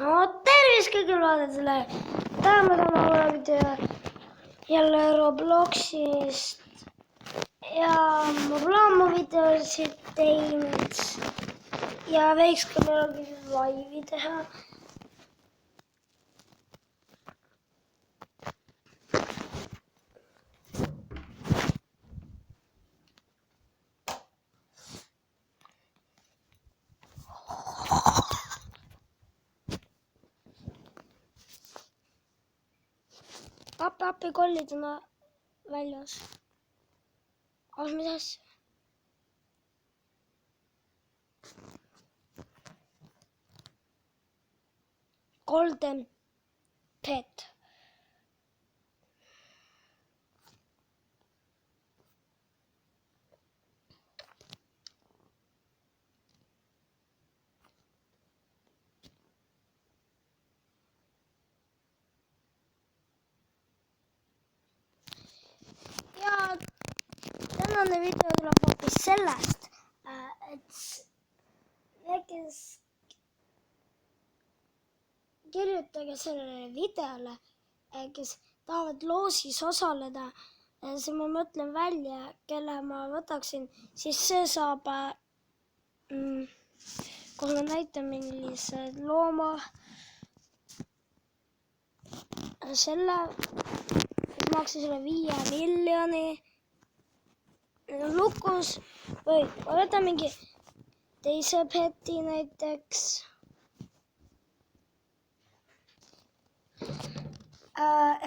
No tervis kõigil vaadetele! Täna me toome uue video jälle Robloxist ja ma pole ammu videosid teinud ja võiks ka millalgi laivi teha. Appi kollid on väljas. Aga mis asja? Golden Pet. Ja tänane video tuleb hoopis sellest, et kirjutage sellele videole, kes tahavad loosis osaleda, siis ma mõtlen välja, kelle ma võtaksin, siis see saab, kohe ma näitan millised looma, selle, maksin selle 5 miljoni, need on lukus, või ma võtan mingi teise peti näiteks,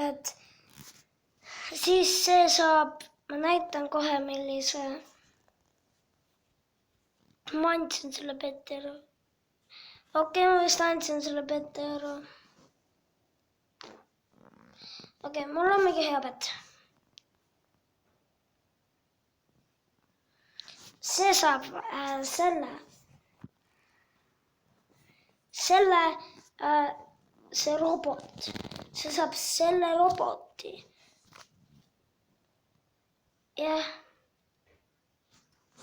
et siis see saab, ma näitan kohe millise, ma andsin selle peti ära. Okei, ma vist andsin selle peti ära. Okei, mul on mingi hea pet. See saab see robot. See saab selle roboti. Jah.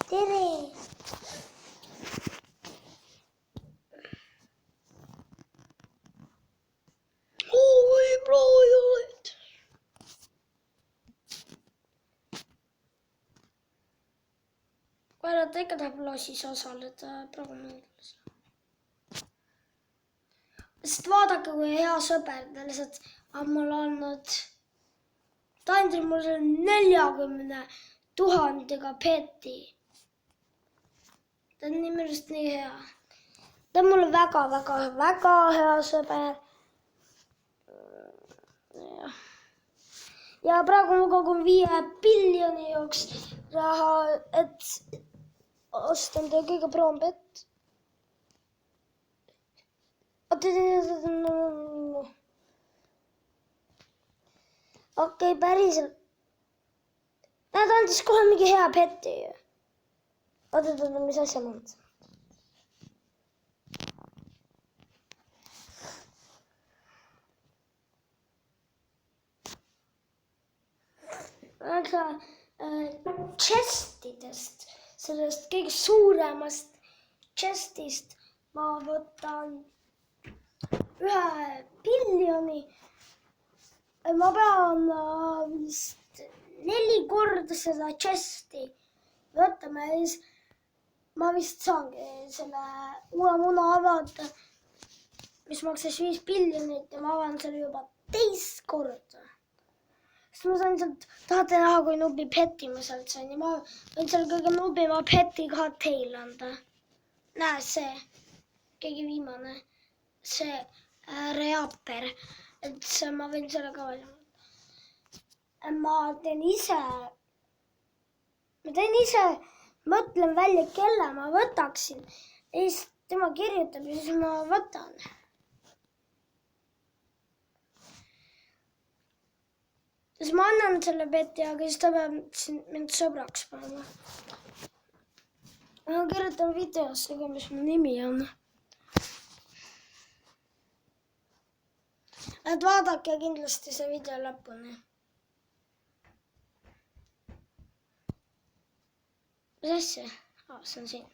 Tere! Oi, blåjolid! Kohe ta ikka tahab loosis osaleda praegu mõndas. Sest vaadake, kui hea sõber ta lihtsalt on mul olnud. Ta andis mulle 40 000 peti. Ta on nimelt nii hea. Ta on mulle väga hea sõber. Ja praegu ma kogun 5 biljoni jooks raha, et ostan teie kõige proon pet. Okei, päriselt. Nad andis kohe mingi hea peti. Oota, mis asja ma mõtlesin. Aga chestidest, sellest kõige suuremast chestist ma võtan 1 biljoni. Ma pean vist 4 korda seda chesti võtame ja siis ma vist saangi selle uue muna avada, mis maksas 5 biljonit ja ma avan selle juba 2 korda. Sest ma sain sealt, tahate näha, kui nubi peti ma sealt sain ja ma võin selle kõige nubima peti ka teile anda. Näe see, kõige viimane, see reaper, et ma võin selle ka välja mõelda. Ma teen ise, mõtlen välja, kelle ma võtaksin ja siis tema kirjutab ja siis ma võtan. Siis ma annan selle peti, aga siis ta peab mind sõbraks panema. Ma kirjutan videosse ka, mis mu nimi on. Et vaadake kindlasti see video lõpuni. Mis asja? See on siin.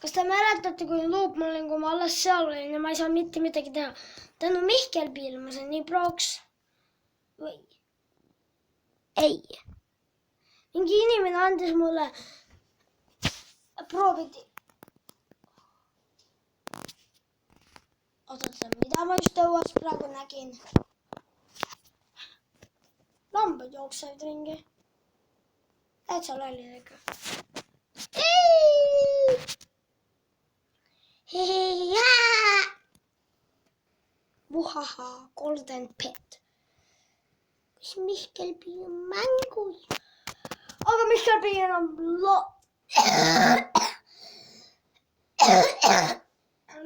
Kas te mäletate, kui luup ma olin, kui ma alles seal olin ja ma ei saa mitte midagi teha? Tänu Mihkelpile ma sain nii proks. Või? Ei. Mingi inimene andis mulle prooviti. Oodata, mida ma just õues praegu nägin? Lambad jooksevad ringi. Täitsa lollid ikka. Vuhaha, golden pet. Kas Mihkelpi on mängus? Aga Mihkelpi enam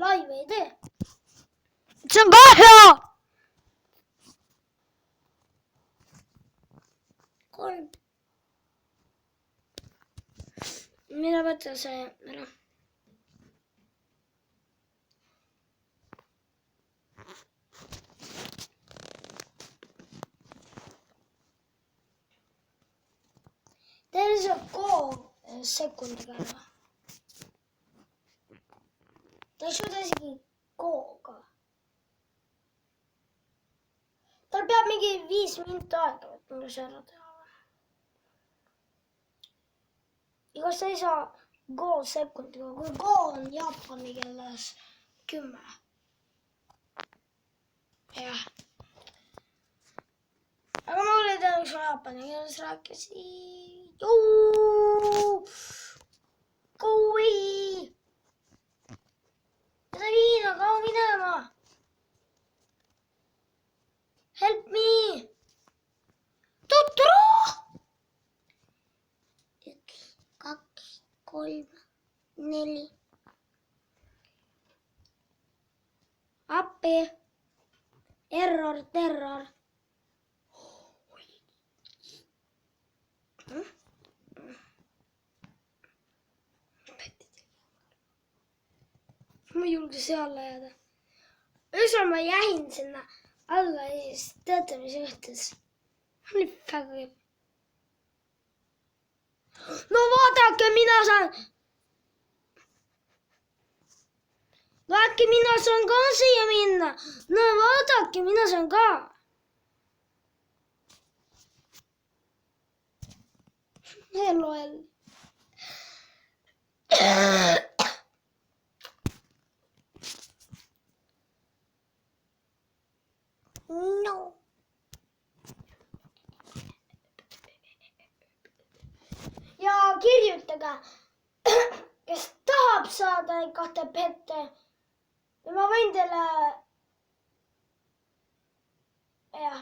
laive ei tee. See on ka hea! 3. Mina võtan see ära. Teil see kool sekundiga ära. Ta ei suuda isegi kooga. Tal peab mingi 5 minutit aega, et mulle see ära teha. Igast ei saa go sekundiga, kui go on Jaapani keeles 10. Jah. Aga ma oli teada, kui Jaapani keeles rääkisin. Kui! Mida viina, kao minema! Help me! Tuturu! 1, 2, 3, 4. Appi! Error, terror. Ma ei julge see alla jääda. Üsna ma jäin sinna alla ja siis teate, mis juhtus. Oli väga kehv. No vaadake, mina saan. No äkki mina saan ka siia minna. No vaadake, mina saan ka. LOL. No. Ja kirjutage, kes tahab saada 2 pette. Ja ma võin teile... Jah.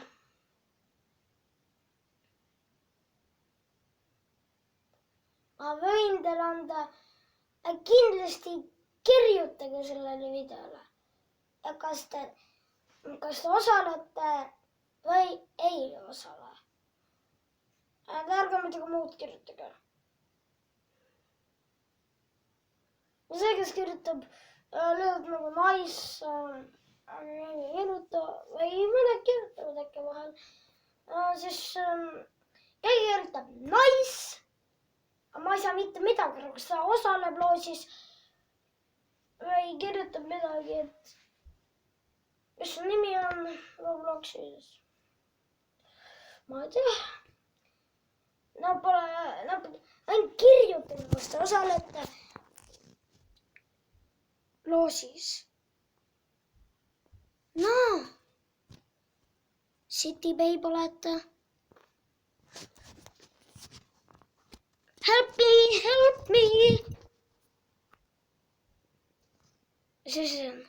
Ma võin teile anda... Kindlasti kirjutage sellele videole. Ja kas te osalete või ei osale. Ärge midagi muud kirjutage. Ja see, kes kirjutab lööb nagu nice, ei kirjuta või mõned kirjutavad äkki vahel, siis keegi kirjutab nice, aga ma ei saa mitte midagi, kas ta osaleb loosis või kirjutab midagi, et mis su nimi on Robloxis. Ma ei tea. Nad ainult kirjutage, kas te osalete loosis. No. City Babe olete. Help me, help me. Mis see on?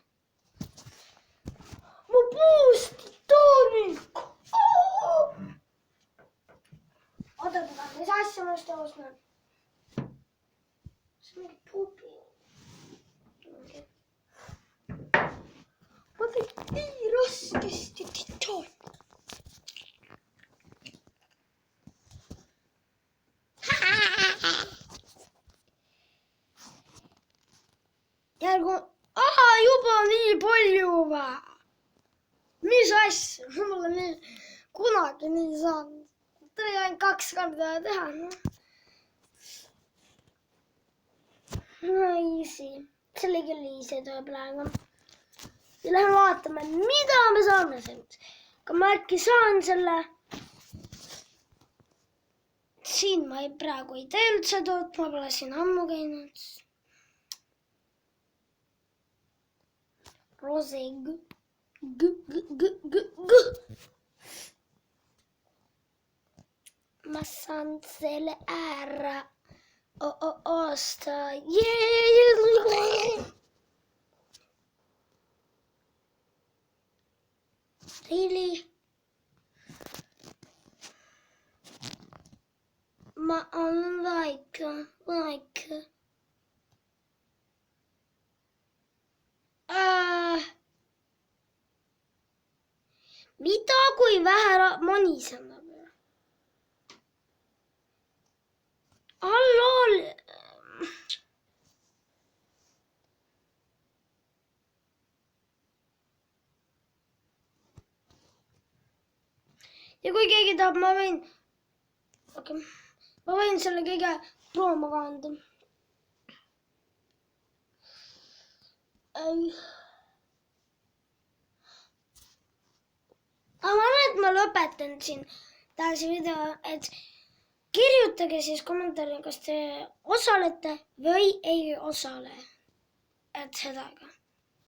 Mu puust toonik. Oodata, mis asja ma just ostnud? See on mingi puupi. Ma tegin nii raskesti titoon. Järgu... juba nii palju va. Mis asja? Mulle nii kunagi nii saanud. Tuli ainult 2 korda teha. no easy. See oli küll easy töö praegu. Ja lähen vaatame, mida me saame sellest. Aga ma äkki saan selle. Siin ma praegu ei tee üldse toot, ma pole siin ammu käinud. Rose ma saan selle ära osta. Really? Ma on like. Mida kui vähe monisema? Allol. Ja kui keegi tahab, ma võin selle kõige prooma ka anda. Aga ma arvan, et ma lõpetan siin tänase video, et kirjutage siis kommentaari, kas te osalete või ei osale. Et seda ka.